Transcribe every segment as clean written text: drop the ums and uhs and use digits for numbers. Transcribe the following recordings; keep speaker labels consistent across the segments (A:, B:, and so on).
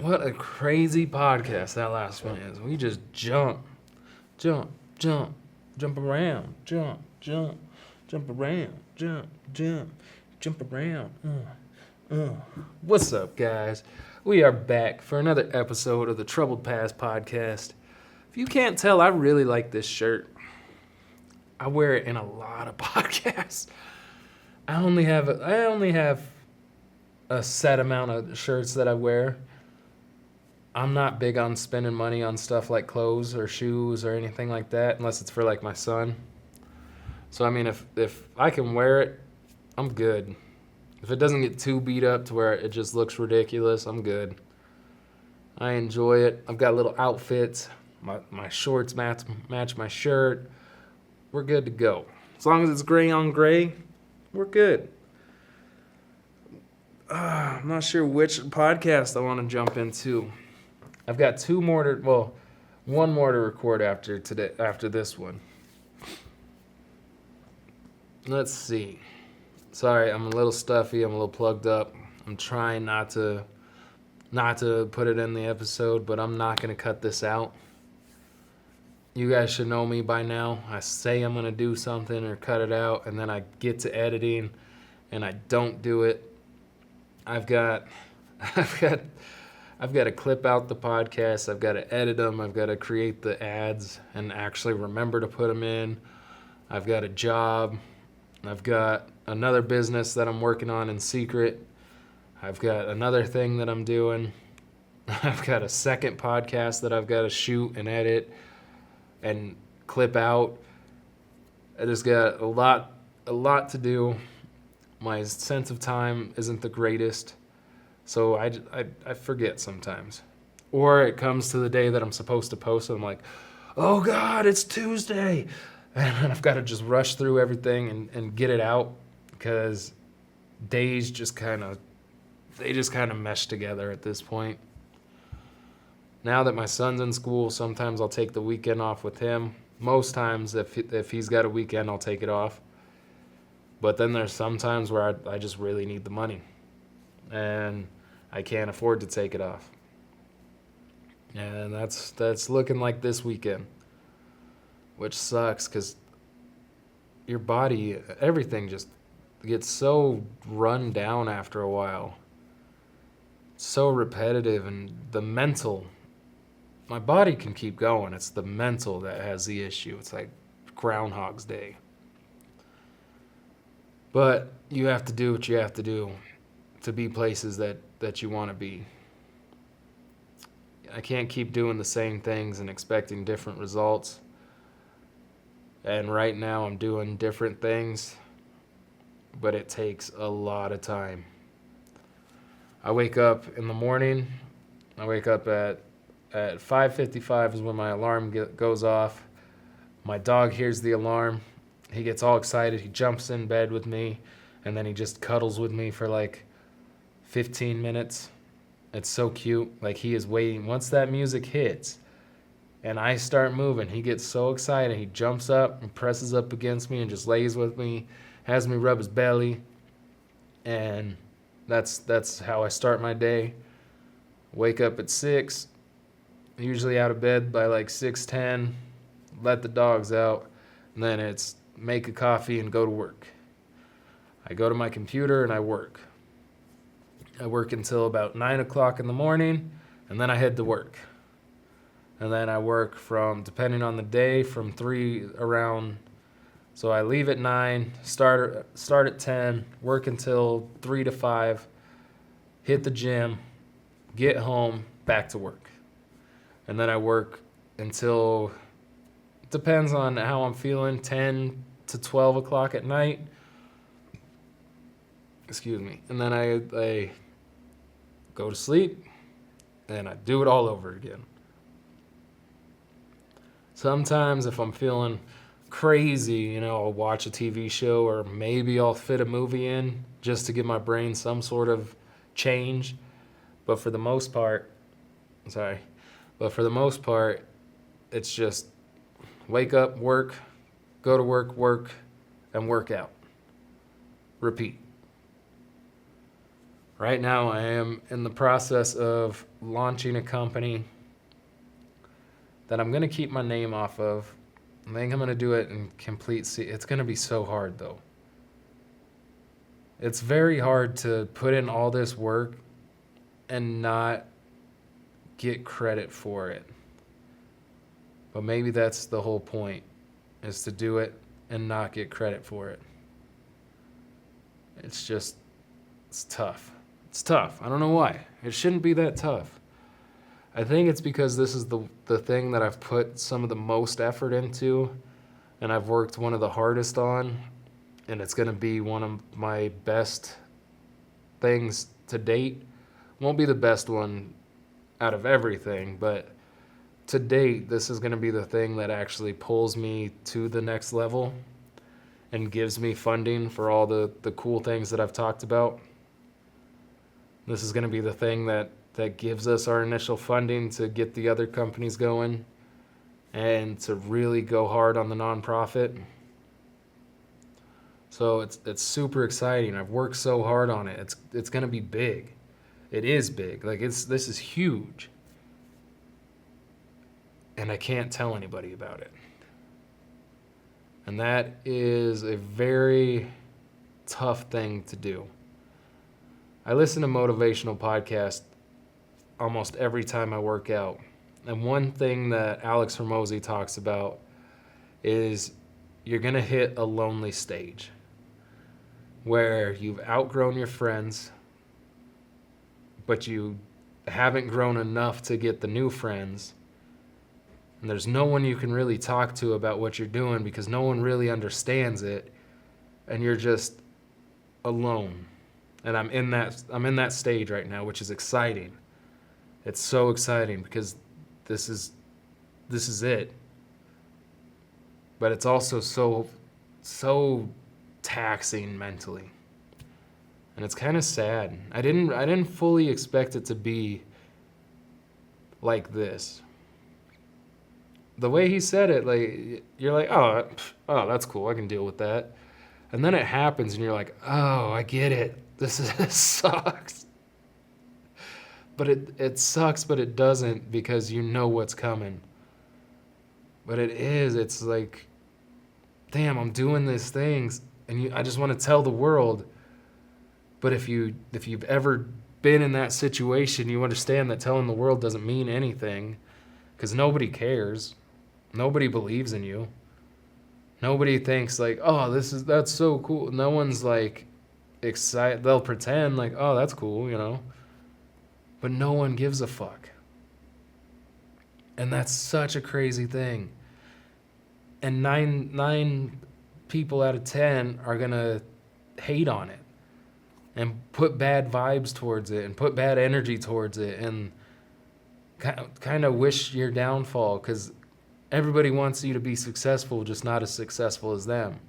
A: What a crazy podcast that last one is. We just jump around, jump around, jump around. What's up, guys? We are back for another episode of the Troubled Past podcast. If you can't tell, I really like this shirt. I wear it in a lot of podcasts. I only have a set amount of shirts that I wear. I'm not big on spending money on stuff like clothes or shoes or anything like that, unless it's for like my son. So I mean, if I can wear it, I'm good. If it doesn't get too beat up to where it just looks ridiculous, I'm good. I enjoy it. I've got little outfits. My shorts match my shirt. We're good to go. As long as it's gray on gray, we're good. I'm not sure which podcast I want to jump into. I've got one more to record after this one. Let's see. Sorry, I'm a little stuffy. I'm a little plugged up. I'm trying not to put it in the episode, but I'm not going to cut this out. You guys should know me by now. I say I'm going to do something or cut it out, and then I get to editing, and I don't do it. I've got to clip out the podcast. I've got to edit them. I've got to create the ads and actually remember to put them in. I've got a job. I've got another business that I'm working on in secret. I've got another thing that I'm doing. I've got a second podcast that I've got to shoot and edit and clip out. I just got a lot to do. My sense of time isn't the greatest. So I forget sometimes. Or it comes to the day that I'm supposed to post and I'm like, oh God, it's Tuesday. And I've got to just rush through everything and get it out because days just kind of mesh together at this point. Now that my son's in school, sometimes I'll take the weekend off with him. Most times if he's got a weekend, I'll take it off. But then there's some times where I just really need the money. And I can't afford to take it off. And that's looking like this weekend. Which sucks because your body, everything just gets so run down after a while. So repetitive, and the mental, my body can keep going. It's the mental that has the issue. It's like Groundhog's Day. But you have to do what you have to do to be places that you want to be. I can't keep doing the same things and expecting different results. And right now I'm doing different things, but it takes a lot of time. I wake up in the morning. I wake up at 5:55 is when my alarm goes off. My dog hears the alarm. He gets all excited. He jumps in bed with me, and then he just cuddles with me for like 15 minutes. It's so cute. Like, he is waiting. Once that music hits and I start moving, he gets so excited. He jumps up and presses up against me and just lays with me, has me rub his belly. And that's how I start my day. Wake up at 6, usually out of bed by like 6:10, let the dogs out, and then it's make a coffee and go to work. I go to my computer and I work. I work until about 9 o'clock in the morning, and then I head to work. And then I work from, depending on the day, from 3 around. So I leave at 9, start at 10, work until 3 to 5, hit the gym, get home, back to work. And then I work until, depends on how I'm feeling, 10 to 12 o'clock at night. Excuse me. And then I go to sleep, and I do it all over again. Sometimes if I'm feeling crazy, I'll watch a TV show, or maybe I'll fit a movie in just to give my brain some sort of change. But for the most part, it's just wake up, work, go to work, and work out. Repeat. Right now, I am in the process of launching a company that I'm going to keep my name off of. I think I'm going to do it in complete It's going to be so hard, though. It's very hard to put in all this work and not get credit for it. But maybe that's the whole point, is to do it and not get credit for it. It's tough. It's tough. I don't know why. It shouldn't be that tough. I think it's because this is the thing that I've put some of the most effort into, and I've worked one of the hardest on, and it's going to be one of my best things to date. Won't be the best one out of everything, but to date, this is going to be the thing that actually pulls me to the next level and gives me funding for all the cool things that I've talked about. This is going to be the thing that gives us our initial funding to get the other companies going and to really go hard on the nonprofit. So it's super exciting. I've worked so hard on it. It's going to be big. It is big. Like this is huge. And I can't tell anybody about it. And that is a very tough thing to do. I listen to motivational podcasts almost every time I work out. And one thing that Alex Hormozy talks about is you're going to hit a lonely stage where you've outgrown your friends, but you haven't grown enough to get the new friends. And there's no one you can really talk to about what you're doing because no one really understands it, and you're just alone. And I'm in that stage right now, which is exciting. It's so exciting because this is it. But it's also so taxing mentally. And it's kind of sad. I didn't fully expect it to be like this. The way he said it, like you're like, oh, that's cool. I can deal with that. And then it happens, and you're like, oh, I get it. This sucks. But it sucks, but it doesn't because you know what's coming. But it's like, damn, I'm doing these things, and I just want to tell the world. But if you've ever been in that situation, you understand that telling the world doesn't mean anything because nobody cares. Nobody believes in you. Nobody thinks like, oh, that's so cool. No one's like excited. They'll pretend like, oh, that's cool, you know. But no one gives a fuck. And that's such a crazy thing. And nine people out of 10 are gonna hate on it and put bad vibes towards it and put bad energy towards it and kind of wish your downfall because everybody wants you to be successful, just not as successful as them.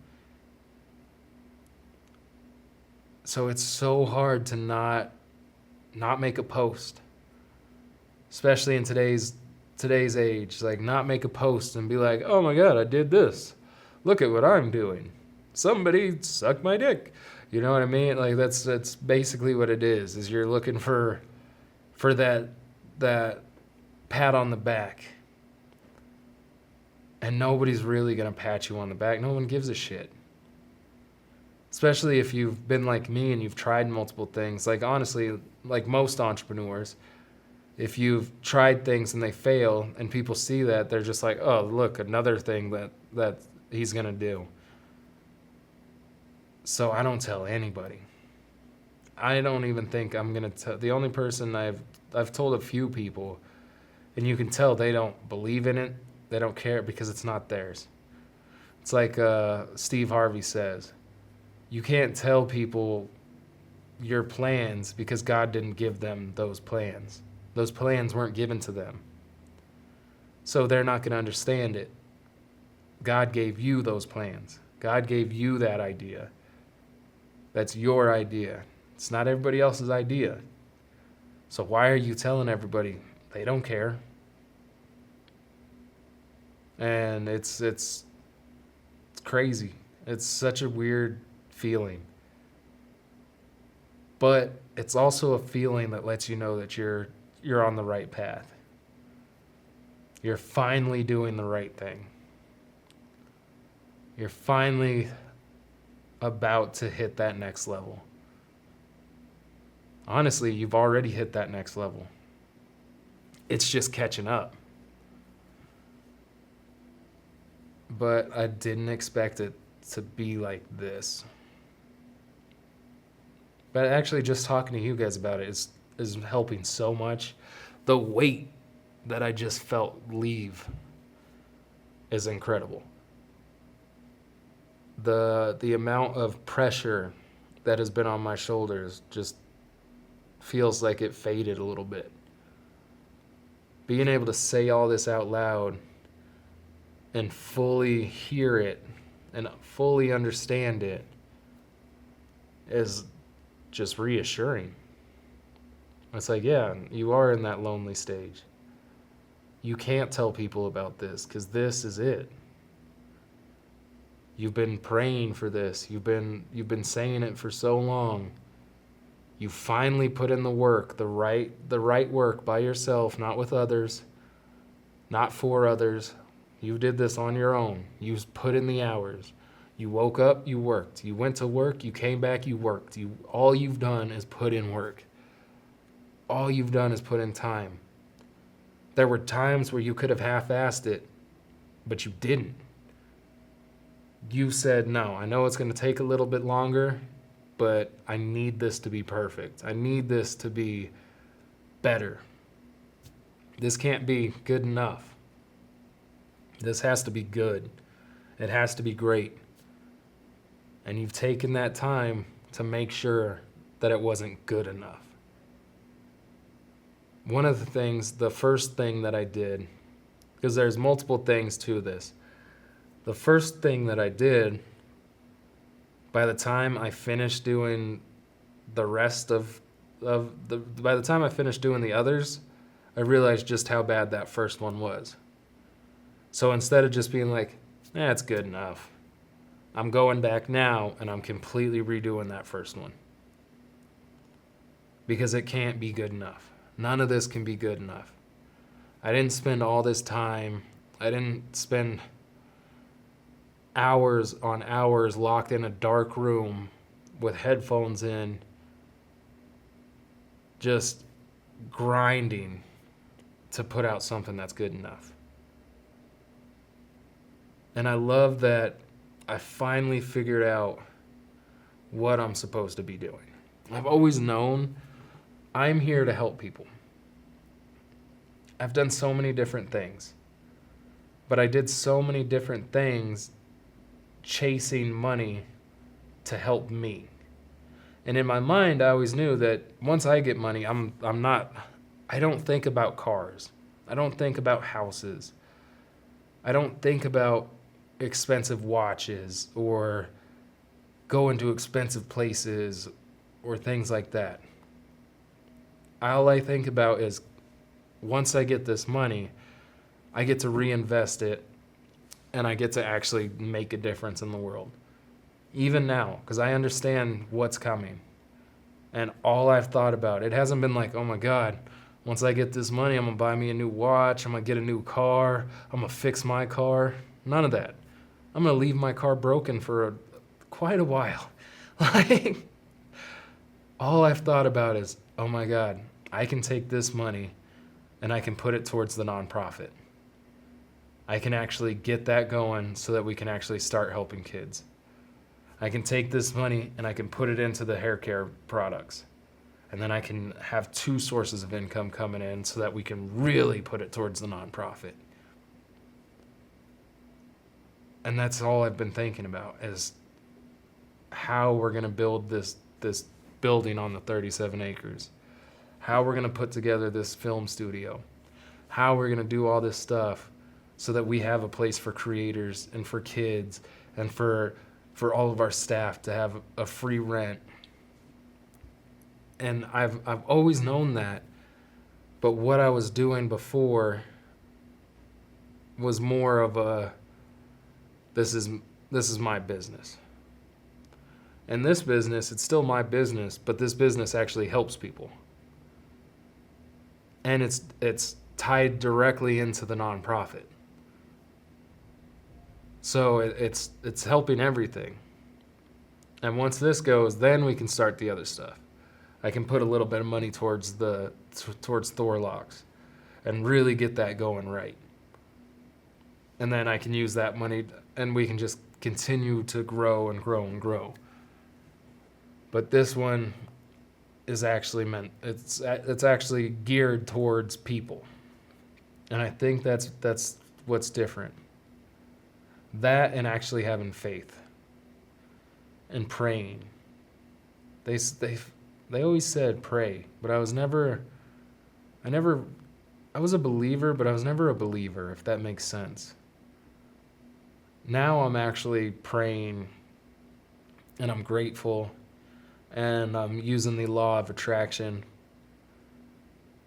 A: So it's so hard to not make a post, especially in today's age. Like, not make a post and be like, oh my God, I did this. Look at what I'm doing. Somebody suck my dick. You know what I mean? Like, that's basically what it is you're looking for that pat on the back. And nobody's really going to pat you on the back. No one gives a shit. Especially if you've been like me and you've tried multiple things. Like, honestly, like most entrepreneurs, if you've tried things and they fail and people see that, they're just like, oh, look, another thing that he's going to do. So I don't tell anybody. I don't even think I'm going to tell. The only person I've told a few people, and you can tell they don't believe in it. They don't care because it's not theirs. It's like Steve Harvey says, you can't tell people your plans because God didn't give them those plans. Those plans weren't given to them. So they're not going to understand it. God gave you those plans. God gave you that idea. That's your idea. It's not everybody else's idea. So why are you telling everybody? They don't care. And it's crazy. It's such a weird feeling. but it's also a feeling that lets you know that you're on the right path. You're finally doing the right thing. You're finally about to hit that next level. Honestly, you've already hit that next level. It's just catching up. But I didn't expect it to be like this. But actually, just talking to you guys about it is helping so much. The weight that I just felt leave is incredible. The amount of pressure that has been on my shoulders just feels like it faded a little bit. Being able to say all this out loud and fully hear it and fully understand it is just reassuring. It's like, yeah, you are in that lonely stage. You can't tell people about this because this is it. You've been praying for this. You've been saying it for so long. You finally put in the work, the right work by yourself, not with others, not for others. You did this on your own. You put in the hours. You woke up, you worked. You went to work, you came back, you worked. All you've done is put in work. All you've done is put in time. There were times where you could have half-assed it, but you didn't. You said, no, I know it's going to take a little bit longer, but I need this to be perfect. I need this to be better. This can't be good enough. This has to be good. It has to be great. And you've taken that time to make sure that it wasn't good enough. One of the things, the first thing that I did, because there's multiple things to this. The first thing that I did, by the time I finished doing the rest by the time I finished doing the others, I realized just how bad that first one was. So instead of just being like, it's good enough, I'm going back now and I'm completely redoing that first one. Because it can't be good enough. None of this can be good enough. I didn't spend all this time. I didn't spend hours on hours locked in a dark room with headphones in, just grinding to put out something that's good enough. And I love that I finally figured out what I'm supposed to be doing. I've always known I'm here to help people. I've done so many different things, but I did so many different things chasing money to help me. And in my mind, I always knew that once I get money, I don't think about cars. I don't think about houses. I don't think about expensive watches or going to expensive places or things like that. All I think about is once I get this money, I get to reinvest it and I get to actually make a difference in the world. Even now, because I understand what's coming. And all I've thought about, it hasn't been like, oh my God, once I get this money, I'm going to buy me a new watch, I'm going to get a new car, I'm going to fix my car. None of that. I'm going to leave my car broken for quite a while. Like, all I've thought about is, oh my God, I can take this money and I can put it towards the nonprofit. I can actually get that going so that we can actually start helping kids. I can take this money and I can put it into the hair care products. And then I can have 2 sources of income coming in so that we can really put it towards the nonprofit. And that's all I've been thinking about is how we're going to build this building on the 37 acres. How we're going to put together this film studio. How we're going to do all this stuff so that we have a place for creators and for kids and for all of our staff to have a free rent. And I've always known that, but what I was doing before was more of a this is my business. And this business, it's still my business, but this business actually helps people. And it's tied directly into the nonprofit. So it's helping everything. And once this goes, then we can start the other stuff. I can put a little bit of money towards Thorlocks and really get that going right. And then I can use that money and we can just continue to grow and grow and grow. But this one is actually it's actually geared towards people. And I think that's what's different. That and actually having faith and praying. They always said pray, but I was a believer, but I was never a believer, if that makes sense. Now I'm actually praying and I'm grateful and I'm using the law of attraction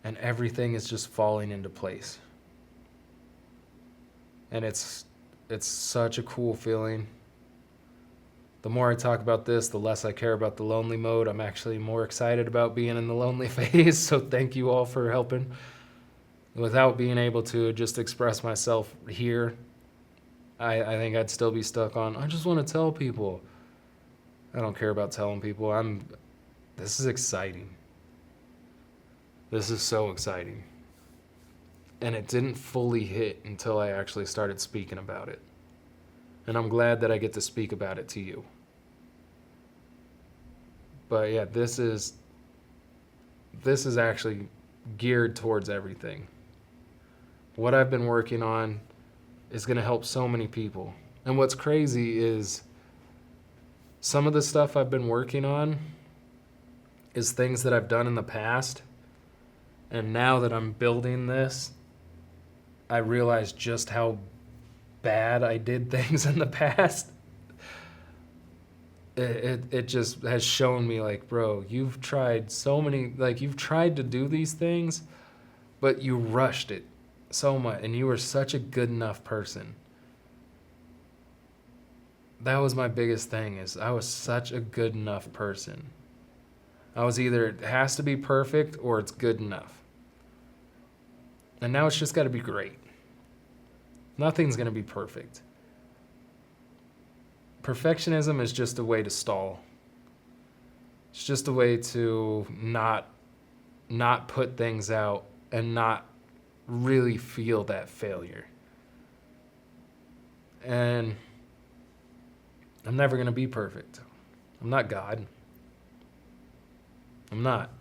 A: and everything is just falling into place. And it's such a cool feeling. The more I talk about this, the less I care about the lonely mode. I'm actually more excited about being in the lonely phase, so thank you all for helping. Without being able to just express myself here, I think I'd still be stuck on, I just want to tell people. I don't care about telling people. This is exciting. This is so exciting. And it didn't fully hit until I actually started speaking about it. And I'm glad that I get to speak about it to you. But yeah, this is actually geared towards everything. What I've been working on is going to help so many people. And what's crazy is some of the stuff I've been working on is things that I've done in the past. And now that I'm building this, I realize just how bad I did things in the past. It just has shown me, like, bro, you've tried so many, like, you've tried to do these things, but you rushed it so much, and you were such a good enough person. That was my biggest thing, is I was such a good enough person. I was either, it has to be perfect or it's good enough. And now it's just got to be great. Nothing's going to be perfect. Perfectionism is just a way to stall. It's just a way to not put things out and not really feel that failure. And I'm never going to be perfect. I'm not God. I'm not.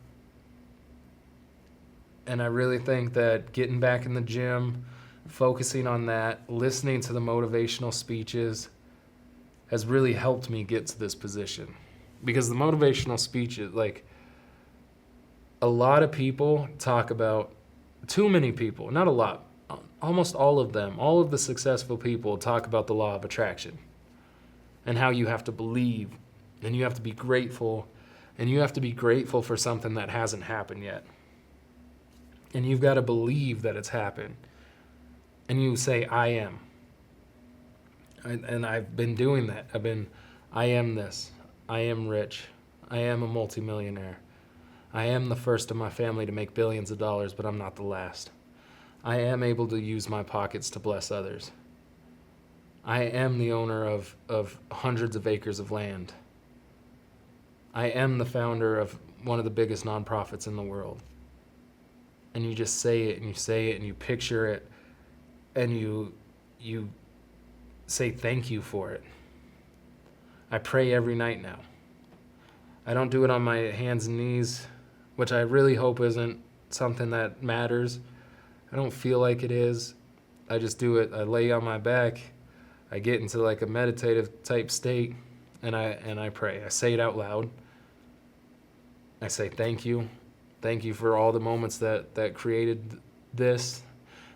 A: And I really think that getting back in the gym, focusing on that, listening to the motivational speeches has really helped me get to this position. Because the motivational speeches, like, a lot of people talk about, too many people, not a lot, almost all of them, all of the successful people talk about the law of attraction and how you have to believe and you have to be grateful and you have to be grateful for something that hasn't happened yet. And you've got to believe that it's happened. And you say, I am. And I've been doing that. I am this. I am rich. I am a multimillionaire. I am the first of my family to make billions of dollars, but I'm not the last. I am able to use my pockets to bless others. I am the owner of hundreds of acres of land. I am the founder of one of the biggest nonprofits in the world. And you just say it and you say it and you picture it and you say thank you for it. I pray every night now. I don't do it on my hands and knees, which I really hope isn't something that matters. I don't feel like it is. I just do it. I lay on my back. I get into like a meditative type state and I pray. I say it out loud. I say thank you. Thank you for all the moments that created this.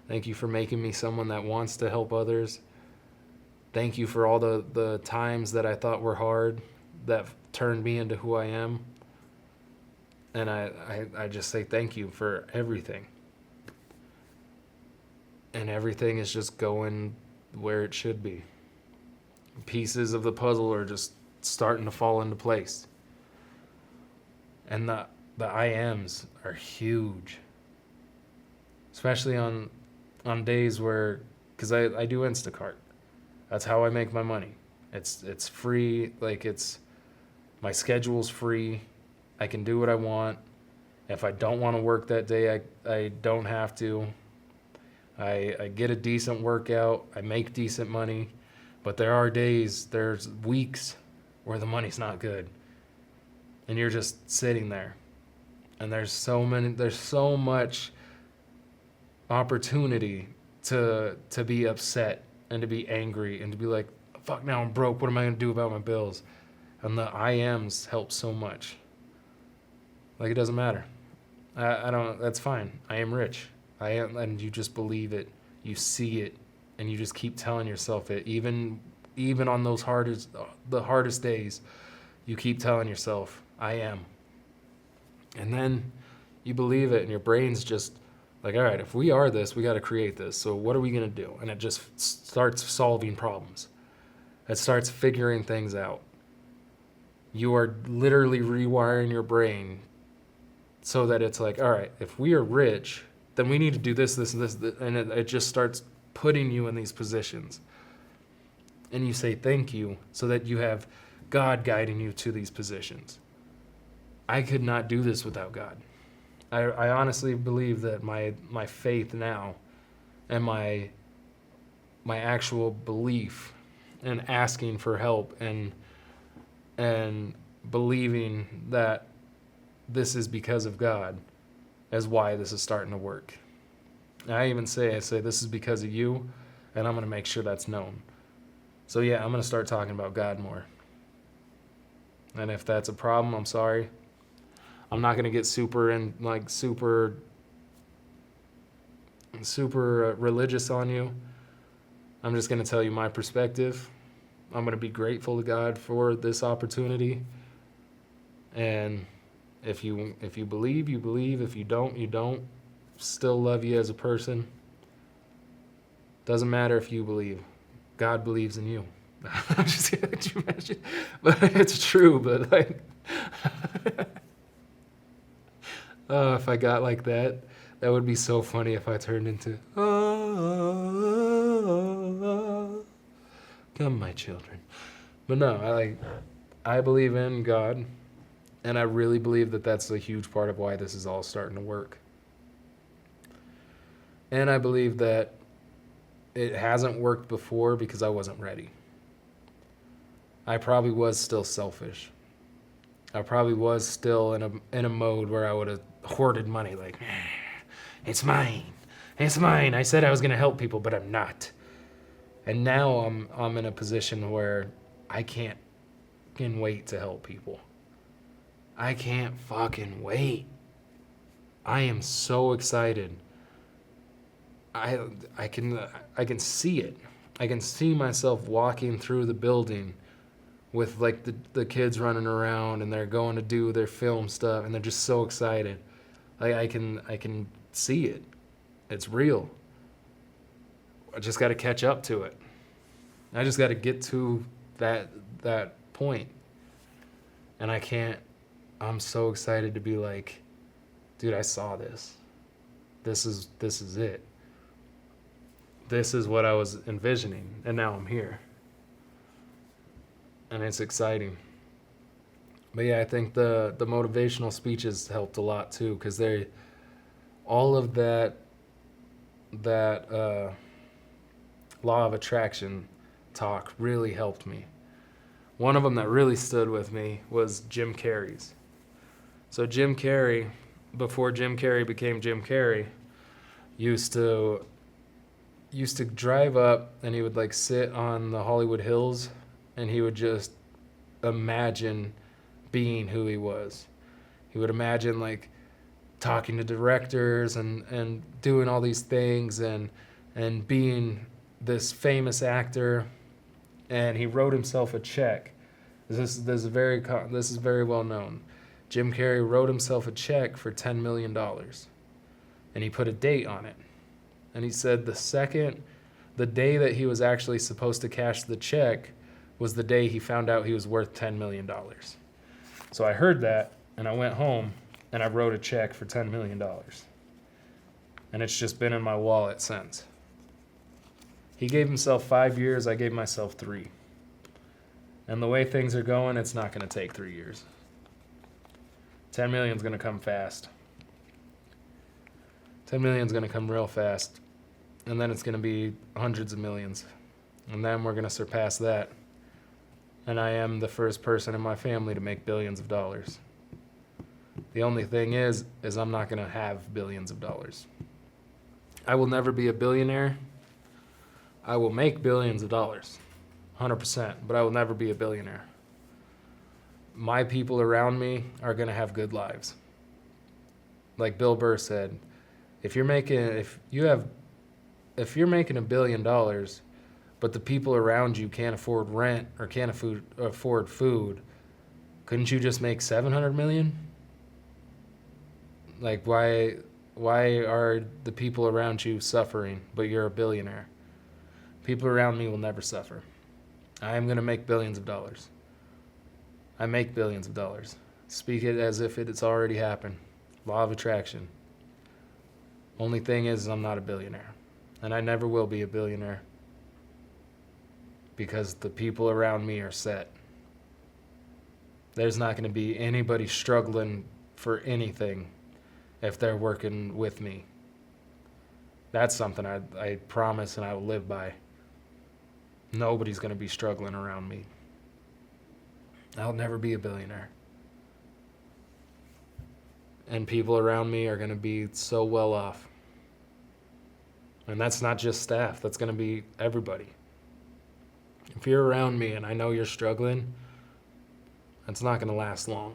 A: Thank you for making me someone that wants to help others. Thank you for all the times that I thought were hard that turned me into who I am. And I just say thank you for everything. And everything is just going where it should be. Pieces of the puzzle are just starting to fall into place. And the I ams are huge, especially on days where, because I do Instacart. That's how I make my money. It's free. Like, my schedule's free. I can do what I want. If I don't want to work that day, I don't have to. I get a decent workout. I make decent money. But there's weeks where the money's not good. And you're just sitting there. And there's so much opportunity to be upset and to be angry and to be like, fuck, now I'm broke. What am I going to do about my bills? And the I ams help so much. Like, it doesn't matter. I don't, that's fine. I am rich. I am, and you just believe it. You see it, and you just keep telling yourself it. Even on the hardest days, you keep telling yourself, I am. And then you believe it, and your brain's just like, all right, if we are this, we got to create this. So what are we going to do? And it just starts solving problems. It starts figuring things out. You are literally rewiring your brain so that it's like, all right, if we are rich, then we need to do this, this, and this. And it just starts putting you in these positions. And you say thank you so that you have God guiding you to these positions. I could not do this without God. I honestly believe that my faith now and my actual belief and asking for help and believing that this is because of God is why this is starting to work. I say this is because of you, and I'm going to make sure that's known. So yeah, I'm going to start talking about God more. And if that's a problem, I'm sorry. I'm not going to get super religious on you. I'm just going to tell you my perspective. I'm going to be grateful to God for this opportunity. And if you believe, you believe. If you don't, you don't. Still love you as a person. Doesn't matter if you believe. God believes in you. I'm just kidding. Could you imagine? But it's true. But like, oh, if I got like that, that would be so funny if I turned into, come my children. But no, I believe in God, and I really believe that that's a huge part of why this is all starting to work. And I believe that it hasn't worked before because I wasn't ready. I probably was still selfish. I probably was still in a mode where I would have hoarded money, like, it's mine. It's mine. I said I was going to help people, but I'm not. And now I'm in a position where I can't fucking wait to help people. I can't fucking wait. I am so excited. I can see it. I can see myself walking through the building with like the kids running around and they're going to do their film stuff and they're just so excited. Like I can see it. It's real. I just got to catch up to it. I just got to get to that point. And I'm so excited to be like, dude, I saw this. This is it. This is what I was envisioning, and now I'm here. And it's exciting. But yeah, I think the motivational speeches helped a lot too, because all of that law of attraction talk really helped me. One of them that really stood with me was Jim Carrey's. So Jim Carrey, before Jim Carrey became Jim Carrey, used to drive up and he would like sit on the Hollywood Hills and he would just imagine being who he was. He would imagine like talking to directors and doing all these things and being this famous actor. And he wrote himself a check. This is very well known. Jim Carrey wrote himself a check for $10 million. And he put a date on it. And he said the day that he was actually supposed to cash the check was the day he found out he was worth $10 million. So I heard that, and I went home, and I wrote a check for $10 million. And it's just been in my wallet since. He gave himself 5 years, I gave myself 3. And the way things are going, it's not going to take 3 years. 10 million is going to come fast. 10 million is going to come real fast. And then it's going to be hundreds of millions. And then we're going to surpass that. And I am the first person in my family to make billions of dollars. The only thing is I'm not going to have billions of dollars. I will never be a billionaire. I will make billions of dollars, 100%, but I will never be a billionaire. My people around me are going to have good lives. Like Bill Burr said, if you're making $1 billion, but the people around you can't afford rent or can't afford food, couldn't you just make 700 million? Like, why are the people around you suffering, but you're a billionaire? People around me will never suffer. I am going to make billions of dollars. I make billions of dollars. Speak it as if it's already happened. Law of attraction. Only thing is I'm not a billionaire. And I never will be a billionaire. Because the people around me are set. There's not going to be anybody struggling for anything if they're working with me. That's something I promise and I will live by. Nobody's going to be struggling around me. I'll never be a billionaire. And people around me are going to be so well off. And that's not just staff. That's going to be everybody. If you're around me and I know you're struggling, that's not going to last long.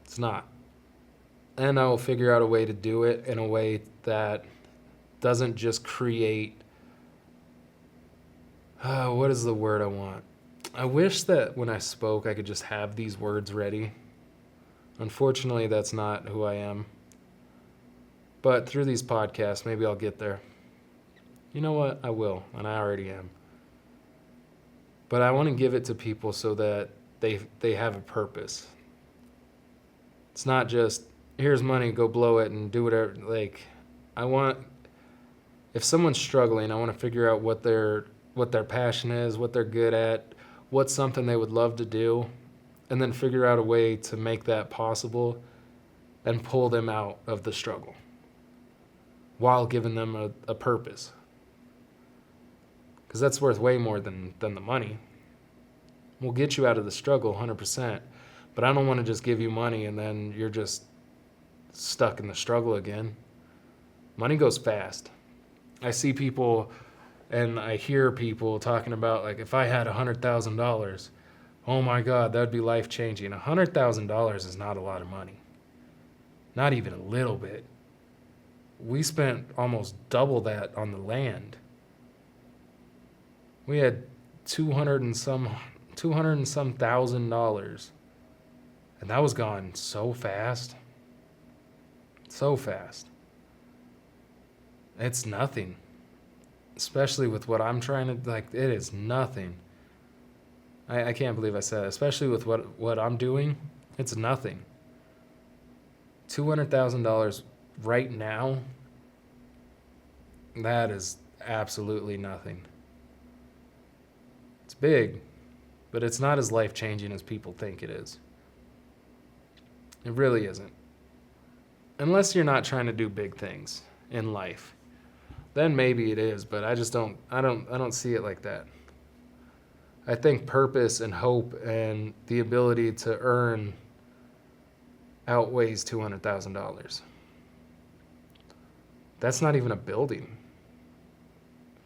A: It's not. And I will figure out a way to do it in a way that doesn't just create... what is the word I want? I wish that when I spoke I could just have these words ready. Unfortunately, that's not who I am. But through these podcasts, maybe I'll get there. You know what? I will, and I already am. But I want to give it to people so that they have a purpose. It's not just, here's money, go blow it and do whatever. Like, if someone's struggling, I want to figure out what their passion is, what they're good at, what's something they would love to do, and then figure out a way to make that possible and pull them out of the struggle while giving them a purpose. Because that's worth way more than the money. We'll get you out of the struggle 100%, but I don't want to just give you money and then you're just stuck in the struggle again. Money goes fast. I see people and I hear people talking about, like, if I had $100,000, oh my God, that would be life-changing. $100,000 is not a lot of money. Not even a little bit. We spent almost double that on the land. We had $200 and some thousand dollars. And that was gone so fast. So fast. It's nothing. Especially with what I'm trying to, like, it is nothing. I can't believe I said it. Especially with what I'm doing, it's nothing. $200,000 right now, that is absolutely nothing. It's big, but it's not as life-changing as people think it is. It really isn't. Unless you're not trying to do big things in life. Then maybe it is, but I don't see it like that. I think purpose and hope and the ability to earn outweighs $200,000. That's not even a building.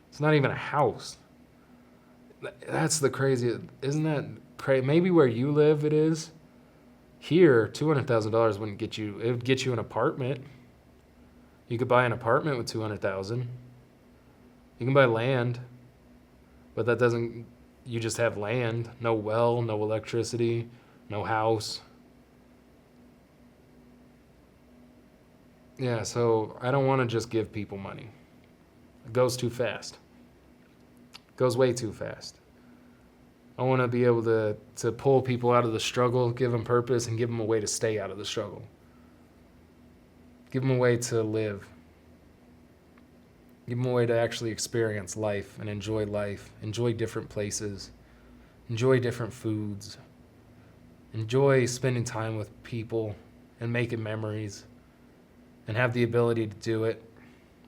A: It's not even a house. That's the crazy, isn't that crazy? Maybe where you live it is. Here, $200,000 wouldn't get you, it would get you an apartment. You could buy an apartment with $200,000. You can buy land, but that doesn't, you just have land, no well, no electricity, no house. Yeah, so I don't want to just give people money. It goes too fast. It goes way too fast. I want to be able to pull people out of the struggle, give them purpose, and give them a way to stay out of the struggle. Give them a way to live. Give them a way to actually experience life and enjoy different places, enjoy different foods, enjoy spending time with people and making memories, and have the ability to do it,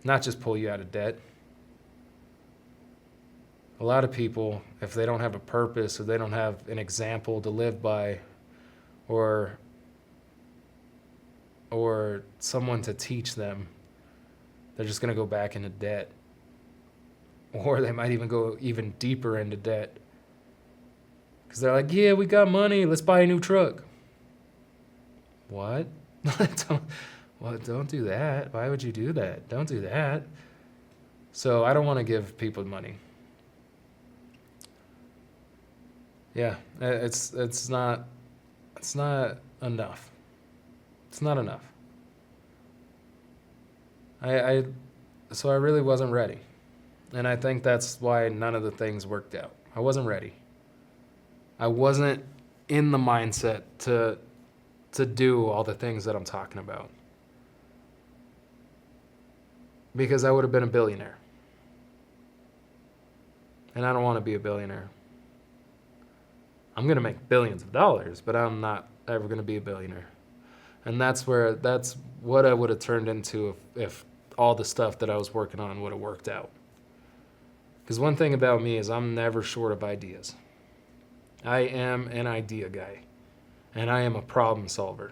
A: not just pull you out of debt. A lot of people, if they don't have a purpose or they don't have an example to live by, or someone to teach them, they're just going to go back into debt. Or they might even go even deeper into debt. Because they're like, yeah, we got money, let's buy a new truck. What? Don't do that. Why would you do that? Don't do that. So I don't want to give people money. Yeah, it's not enough. It's not enough. So I really wasn't ready. And I think that's why none of the things worked out. I wasn't ready. I wasn't in the mindset to do all the things that I'm talking about. Because I would have been a billionaire. And I don't want to be a billionaire. I'm going to make billions of dollars, but I'm not ever going to be a billionaire. And that's what I would have turned into if all the stuff that I was working on would have worked out. Because one thing about me is I'm never short of ideas. I am an idea guy, and I am a problem solver.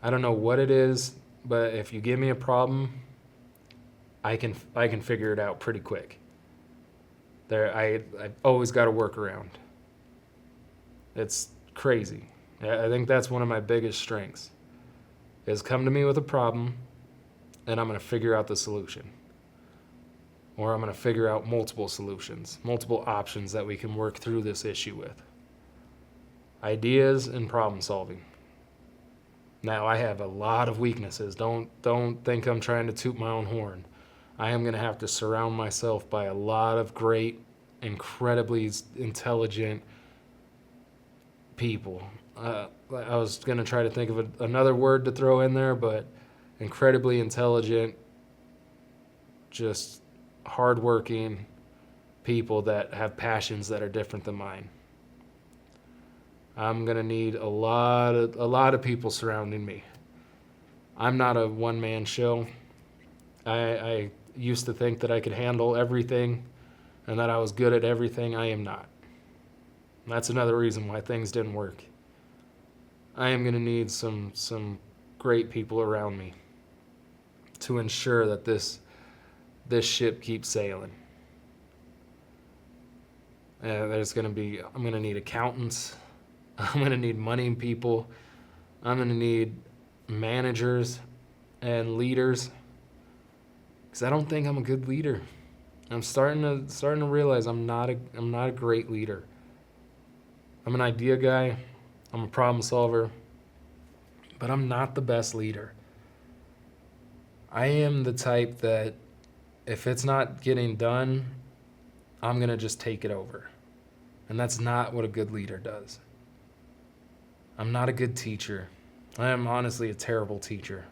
A: I don't know what it is, but if you give me a problem, I can figure it out pretty quick. I've always got a workaround. It's crazy. I think that's one of my biggest strengths, is come to me with a problem, and I'm going to figure out the solution. Or I'm going to figure out multiple solutions, multiple options that we can work through this issue with. Ideas and problem solving. Now, I have a lot of weaknesses. Don't think I'm trying to toot my own horn. I am going to have to surround myself by a lot of great, incredibly intelligent people. I was going to try to think of another word to throw in there, but incredibly intelligent, just hardworking people that have passions that are different than mine. I'm going to need a lot of people surrounding me. I'm not a one-man show. I used to think that I could handle everything and that I was good at everything. I am not. That's another reason why things didn't work. I am going to need some great people around me to ensure that this ship keeps sailing. I'm going to need accountants. I'm going to need money people. I'm going to need managers and leaders. Because I don't think I'm a good leader. I'm starting to realize I'm not a great leader. I'm an idea guy. I'm a problem solver. But I'm not the best leader. I am the type that if it's not getting done, I'm going to just take it over. And that's not what a good leader does. I'm not a good teacher. I am honestly a terrible teacher.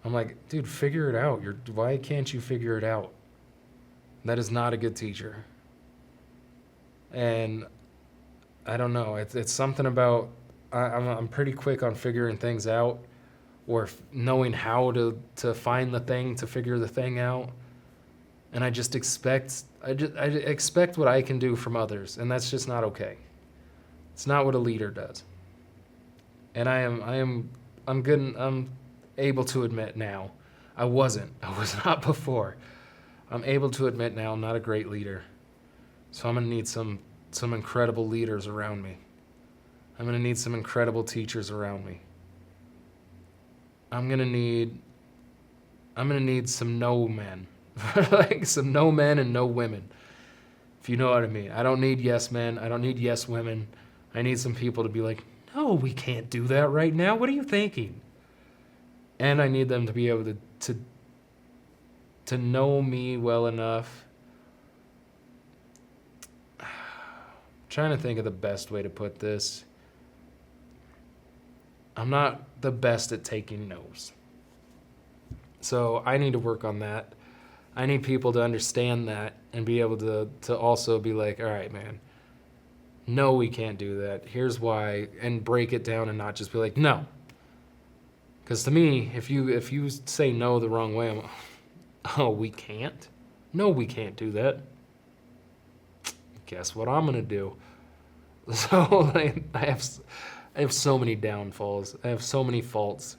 A: I'm like, dude, figure it out. Why can't you figure it out? That is not a good teacher. And I don't know. It's something about I'm pretty quick on figuring things out, or knowing how to find the thing to figure the thing out. And I expect what I can do from others, and that's just not okay. It's not what a leader does. And I'm able to admit now, I was not before. I'm able to admit now I'm not a great leader. So I'm going to need some incredible leaders around me. I'm going to need some incredible teachers around me. I'm going to need some no men. Like some no men and no women. If you know what I mean. I don't need yes men. I don't need yes women. I need some people to be like, no, we can't do that right now. What are you thinking? And I need them to be able to know me well enough trying to think of the best way to put this. I'm not the best at taking no's. So I need to work on that. I need people to understand that and be able to also be like, all right, man, no, we can't do that. Here's why, and break it down and not just be like, no. Because to me, if you say no the wrong way, I'm, oh, we can't? No, we can't do that. Guess what I'm gonna do? So I have so many downfalls. I have so many faults.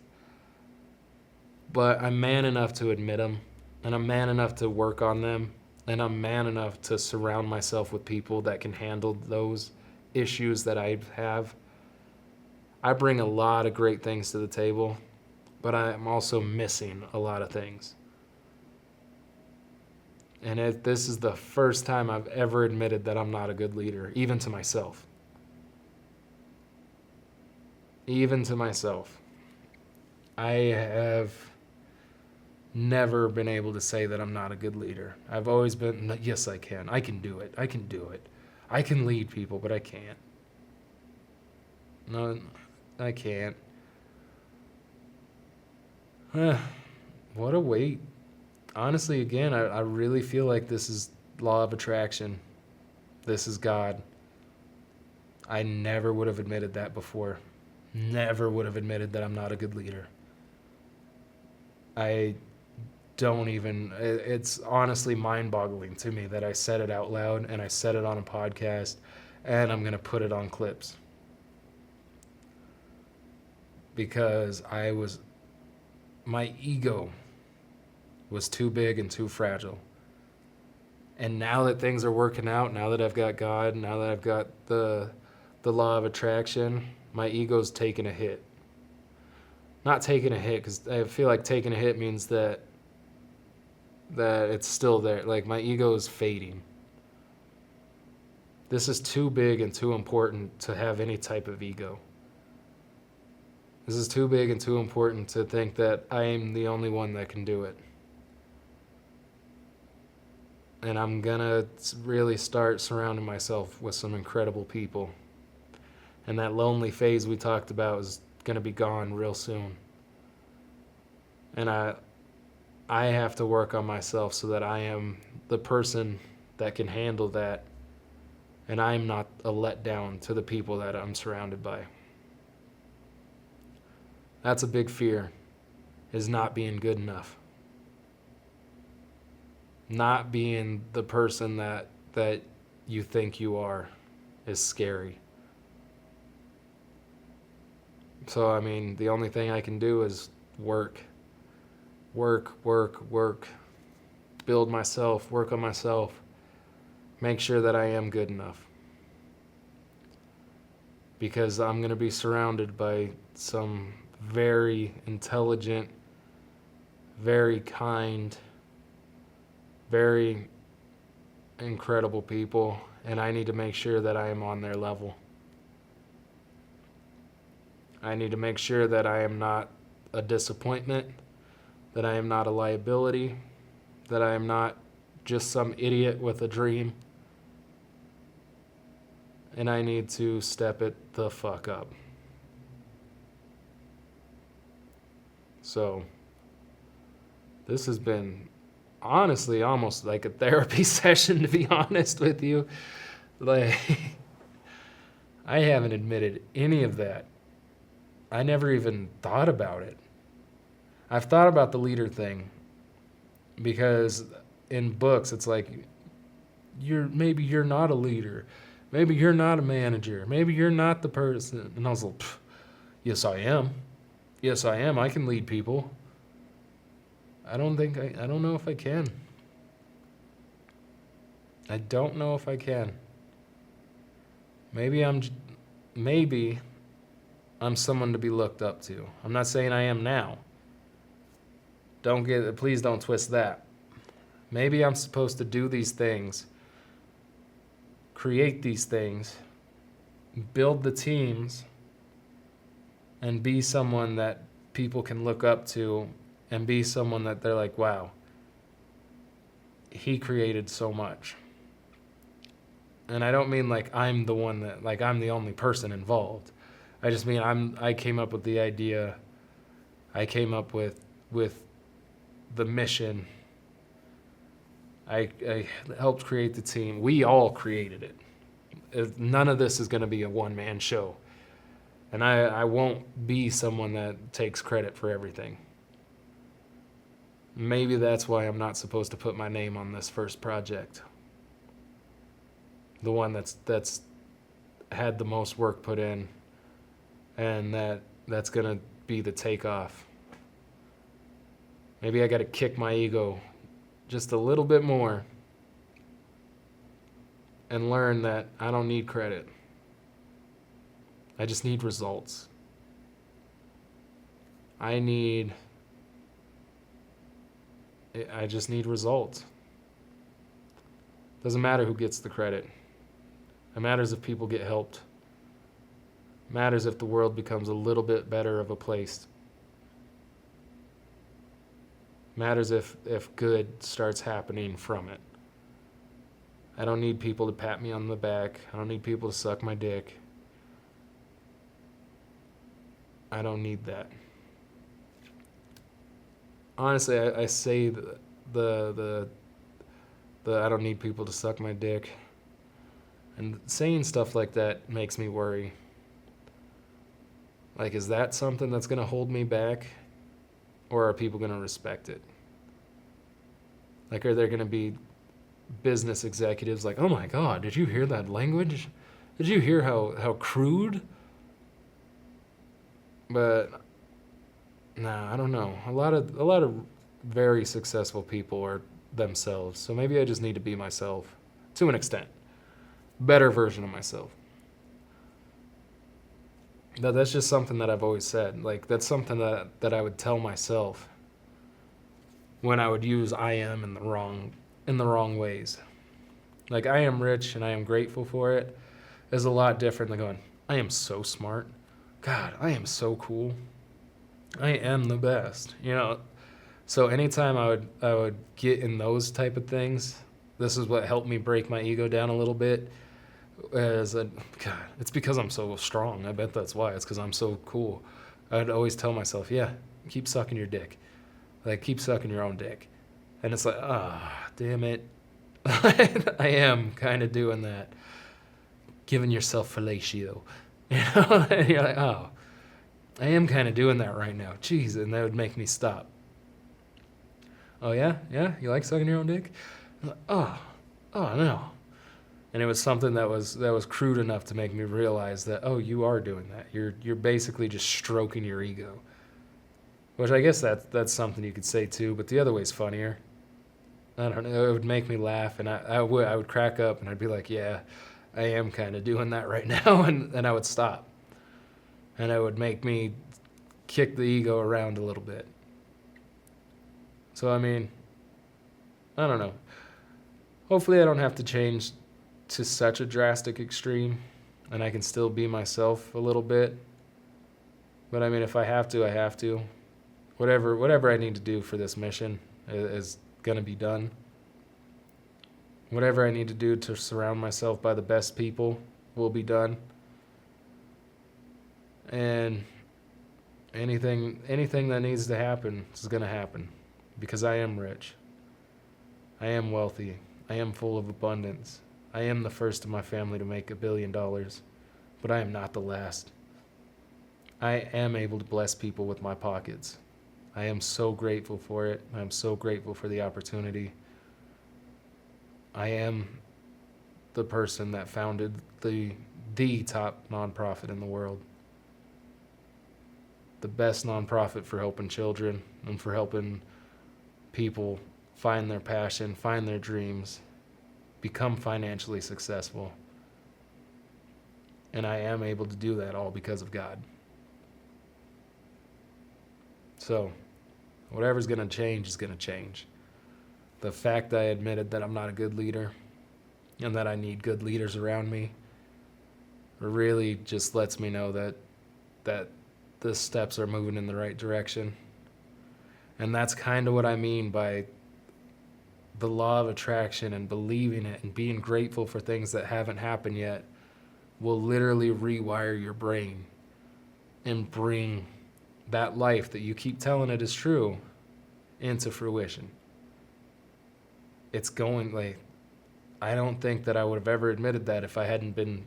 A: But I'm man enough to admit them, and I'm man enough to work on them, and I'm man enough to surround myself with people that can handle those issues that I have. I bring a lot of great things to the table, but I'm also missing a lot of things. And this is the first time I've ever admitted that I'm not a good leader, even to myself. Even to myself. I have never been able to say that I'm not a good leader. I've always been, yes, I can. I can do it. I can do it. I can lead people, but I can't. No, I can't. What a weight. Honestly, again, I really feel like this is law of attraction. This is God. I never would have admitted that before. Never would have admitted that I'm not a good leader. I don't even, it's honestly mind-boggling to me that I said it out loud and I said it on a podcast and I'm going to put it on clips. Because my ego was too big and too fragile. And now that things are working out, now that I've got God, now that I've got the law of attraction, my ego's taking a hit. Not taking a hit, because I feel like taking a hit means that it's still there. Like, my ego is fading. This is too big and too important to have any type of ego. This is too big and too important to think that I am the only one that can do it. And I'm gonna really start surrounding myself with some incredible people. And that lonely phase we talked about is gonna be gone real soon. And I have to work on myself so that I am the person that can handle that, and I'm not a letdown to the people that I'm surrounded by. That's a big fear, is not being good enough. Not being the person that you think you are is scary. So, I mean, the only thing I can do is work. Build myself, work on myself. Make sure that I am good enough. Because I'm going to be surrounded by some very intelligent, very kind, very incredible people, and I need to make sure that I am on their level. I need to make sure that I am not a disappointment, that I am not a liability, that I am not just some idiot with a dream, and I need to step it the fuck up. So, this has been honestly almost like a therapy session, to be honest with you. Like, I haven't admitted any of that. I never even thought about it. I've thought about the leader thing because in books it's like maybe you're not a leader, maybe you're not a manager, maybe you're not the person. And I was like, yes I am. Yes I am. I can lead people. I don't know if I can. I don't know if I can. Maybe I'm someone to be looked up to. I'm not saying I am now. Please don't twist that. Maybe I'm supposed to do these things, create these things, build the teams, and be someone that people can look up to, and be someone that they're like, wow, he created so much. And I don't mean like I'm the one that, like I'm the only person involved. I just mean I came up with the idea. I came up with the mission. I helped create the team. We all created it. None of this is going to be a one-man show. And I won't be someone that takes credit for everything. Maybe that's why I'm not supposed to put my name on this first project. The one that's had the most work put in, and that's going to be the takeoff. Maybe I got to kick my ego just a little bit more and learn that I don't need credit. I just need results. I just need results. Doesn't matter who gets the credit. It matters if people get helped. It matters if the world becomes a little bit better of a place. It matters if good starts happening from it. I don't need people to pat me on the back. I don't need people to suck my dick. I don't need that. Honestly, I say the I don't need people to suck my dick. And saying stuff like that makes me worry. Like, is that something that's going to hold me back? Or are people going to respect it? Like, are there going to be business executives like, oh my God, did you hear that language? Did you hear how crude? But nah, I don't know. A lot of very successful people are themselves. So maybe I just need to be myself to an extent. Better version of myself. That's just something that I've always said. Like, that's something that I would tell myself when I would use I am in the wrong ways. Like, I am rich and I am grateful for it is a lot different than going, I am so smart. God, I am so cool. I am the best. So anytime I would get in those type of things, this is what helped me break my ego down a little bit. God, it's because I'm so strong. I bet that's why. It's because I'm so cool. I'd always tell myself, yeah, keep sucking your dick. Like, keep sucking your own dick. And it's like, damn it. I am kind of doing that. Giving yourself fellatio. And you're like, oh, I am kind of doing that right now. Jeez, and that would make me stop. Oh, yeah? Yeah? You like sucking your own dick? Like, oh, no. And it was something that was crude enough to make me realize that, oh, you are doing that. You're basically just stroking your ego. Which I guess that's something you could say too, but the other way's funnier. I don't know. It would make me laugh, and I would crack up, and I'd be like, yeah, I am kind of doing that right now, and I would stop. And it would make me kick the ego around a little bit. So, I mean, I don't know. Hopefully I don't have to change to such a drastic extreme, and I can still be myself a little bit. But, I mean, if I have to, I have to. Whatever I need to do for this mission is going to be done. Whatever I need to do to surround myself by the best people will be done. And anything that needs to happen is going to happen, because I am rich. I am wealthy. I am full of abundance. I am the first in my family to make $1 billion, but I am not the last. I am able to bless people with my pockets. I am so grateful for it. I am so grateful for the opportunity. I am the person that founded the top nonprofit in the world. The best nonprofit for helping children and for helping people find their passion, find their dreams, become financially successful. And I am able to do that all because of God. So, whatever's going to change is going to change. The fact I admitted that I'm not a good leader and that I need good leaders around me really just lets me know that the steps are moving in the right direction. And that's kind of what I mean by the law of attraction and believing it and being grateful for things that haven't happened yet will literally rewire your brain and bring that life that you keep telling it is true into fruition. It's going, like, I don't think that I would have ever admitted that if I hadn't been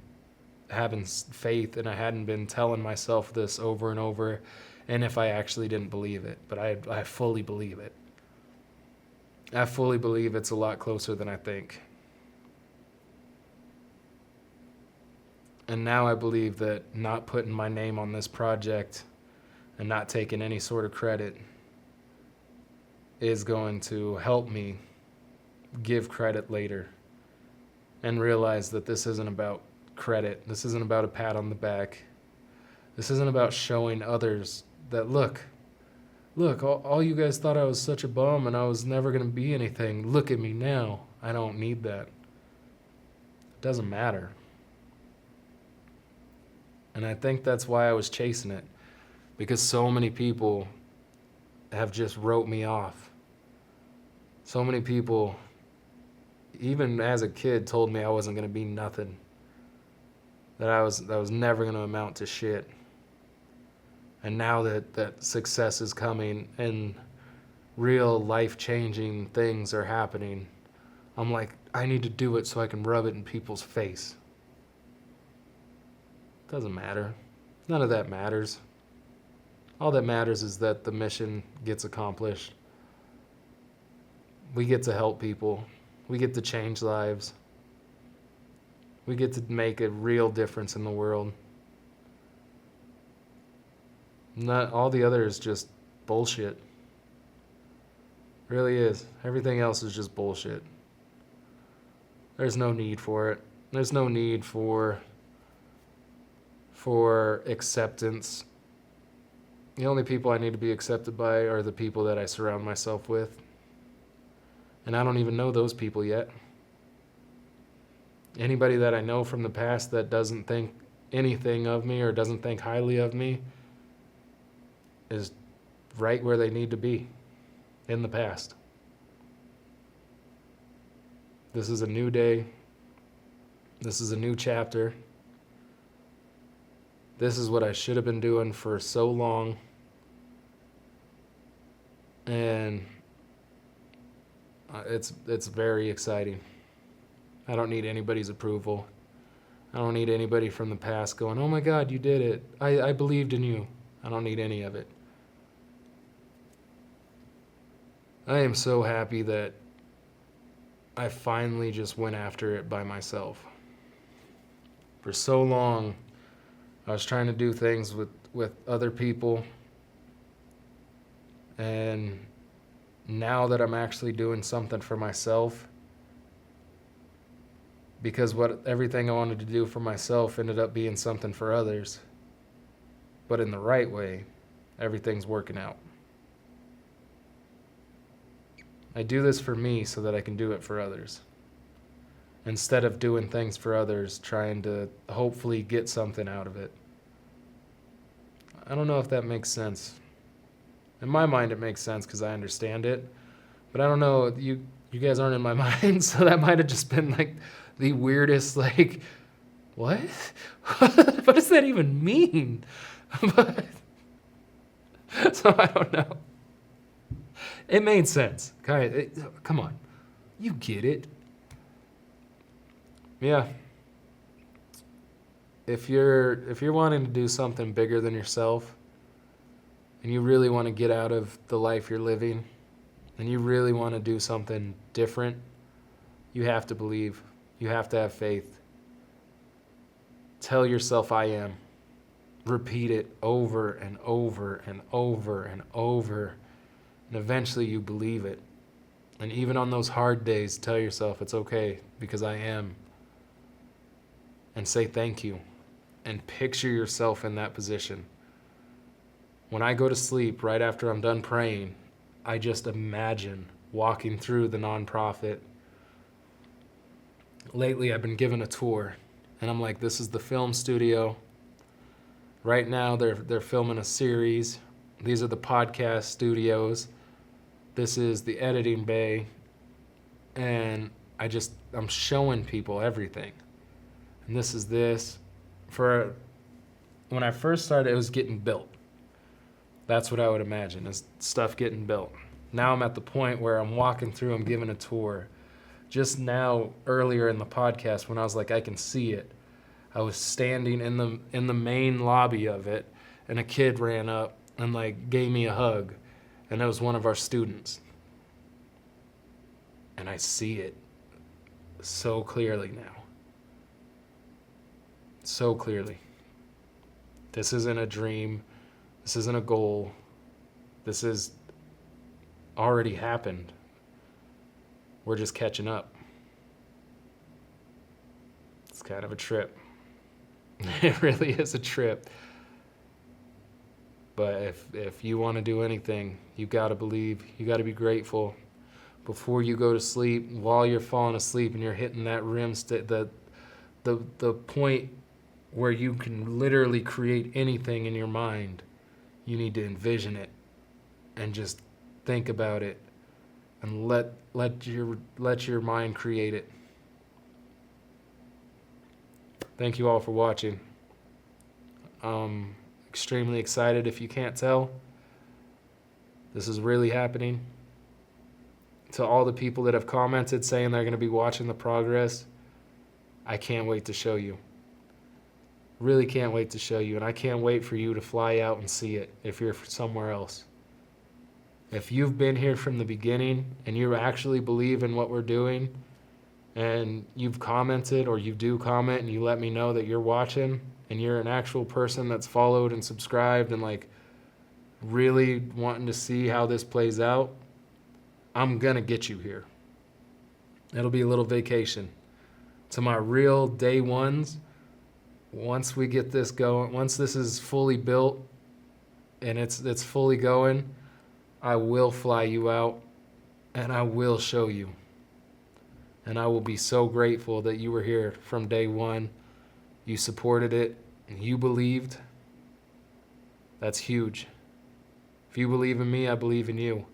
A: having faith and I hadn't been telling myself this over and over, and if I actually didn't believe it. But I fully believe it. I fully believe it's a lot closer than I think. And now I believe that not putting my name on this project and not taking any sort of credit is going to help me give credit later and realize that this isn't about credit. This isn't about a pat on the back. This isn't about showing others that, look, all you guys thought I was such a bum and I was never going to be anything. Look at me now. I don't need that. It doesn't matter. And I think that's why I was chasing it, because so many people have just wrote me off. So many people, even as a kid, told me I wasn't going to be nothing, that I was never going to amount to shit. And now that success is coming and real life-changing things are happening, I'm like, I need to do it so I can rub it in people's face. Doesn't matter. None of that matters. All that matters is that the mission gets accomplished. We get to help people. We get to change lives. We get to make a real difference in the world. Not all the other is just bullshit. It really is. Everything else is just bullshit. There's no need for it. There's no need for acceptance. The only people I need to be accepted by are the people that I surround myself with. And I don't even know those people yet. Anybody that I know from the past that doesn't think anything of me or doesn't think highly of me is right where they need to be in the past. This is a new day. This is a new chapter. This is what I should have been doing for so long. And it's very exciting. I don't need anybody's approval. I don't need anybody from the past going, oh my God, you did it. I believed in you. I don't need any of it. I am so happy that I finally just went after it by myself. For so long, I was trying to do things with other people. And now that I'm actually doing something for myself, because everything I wanted to do for myself ended up being something for others, but in the right way, everything's working out. I do this for me so that I can do it for others. Instead of doing things for others, trying to hopefully get something out of it. I don't know if that makes sense. In my mind, it makes sense because I understand it. But I don't know, you guys aren't in my mind, so that might have just been like the weirdest, like, what? What does that even mean? But, so I don't know. It made sense. Come on. You get it. Yeah. If you're wanting to do something bigger than yourself, and you really want to get out of the life you're living, and you really want to do something different, you have to believe. You have to have faith. Tell yourself, I am. Repeat it over and over and over and over. And eventually you believe it. And even on those hard days, tell yourself it's okay because I am. And say thank you. And picture yourself in that position. When I go to sleep right after I'm done praying, I just imagine walking through the nonprofit. Lately, I've been given a tour, and I'm like, this is the film studio. Right now, they're filming a series. These are the podcast studios. This is the editing bay. and I'm showing people everything. And this is this. For when I first started, it was getting built. That's what I would imagine, is stuff getting built. Now I'm at the point where I'm walking through, I'm giving a tour. Just now, earlier in the podcast, when I was like, I can see it, I was standing in the main lobby of it, and a kid ran up and like gave me a hug, and it was one of our students. And I see it so clearly now. So clearly. This isn't a dream. This isn't a goal. This is already happened. We're just catching up. It's kind of a trip. It really is a trip. But if you want to do anything, you got to believe. You got to be grateful. Before you go to sleep, while you're falling asleep and you're hitting that the point where you can literally create anything in your mind, you need to envision it and just think about it and let your mind create it. Thank you all for watching. Extremely excited, if you can't tell. This is really happening. To all the people that have commented saying they're going to be watching the progress, I can't wait to show you. Really can't wait to show you, and I can't wait for you to fly out and see it if you're somewhere else. If you've been here from the beginning and you actually believe in what we're doing, and you've commented or you do comment and you let me know that you're watching and you're an actual person that's followed and subscribed and like really wanting to see how this plays out, I'm gonna get you here. It'll be a little vacation. To my real day ones, once we get this going, once this is fully built and it's fully going, I will fly you out and I will show you. And I will be so grateful that you were here from day one. You supported it and you believed. That's huge. If you believe in me, I believe in you.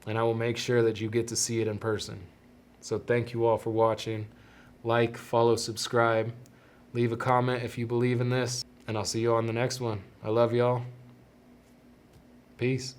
A: And I will make sure that you get to see it in person. So thank you all for watching. Like, follow, subscribe. Leave a comment if you believe in this. And I'll see you on the next one. I love y'all. Peace.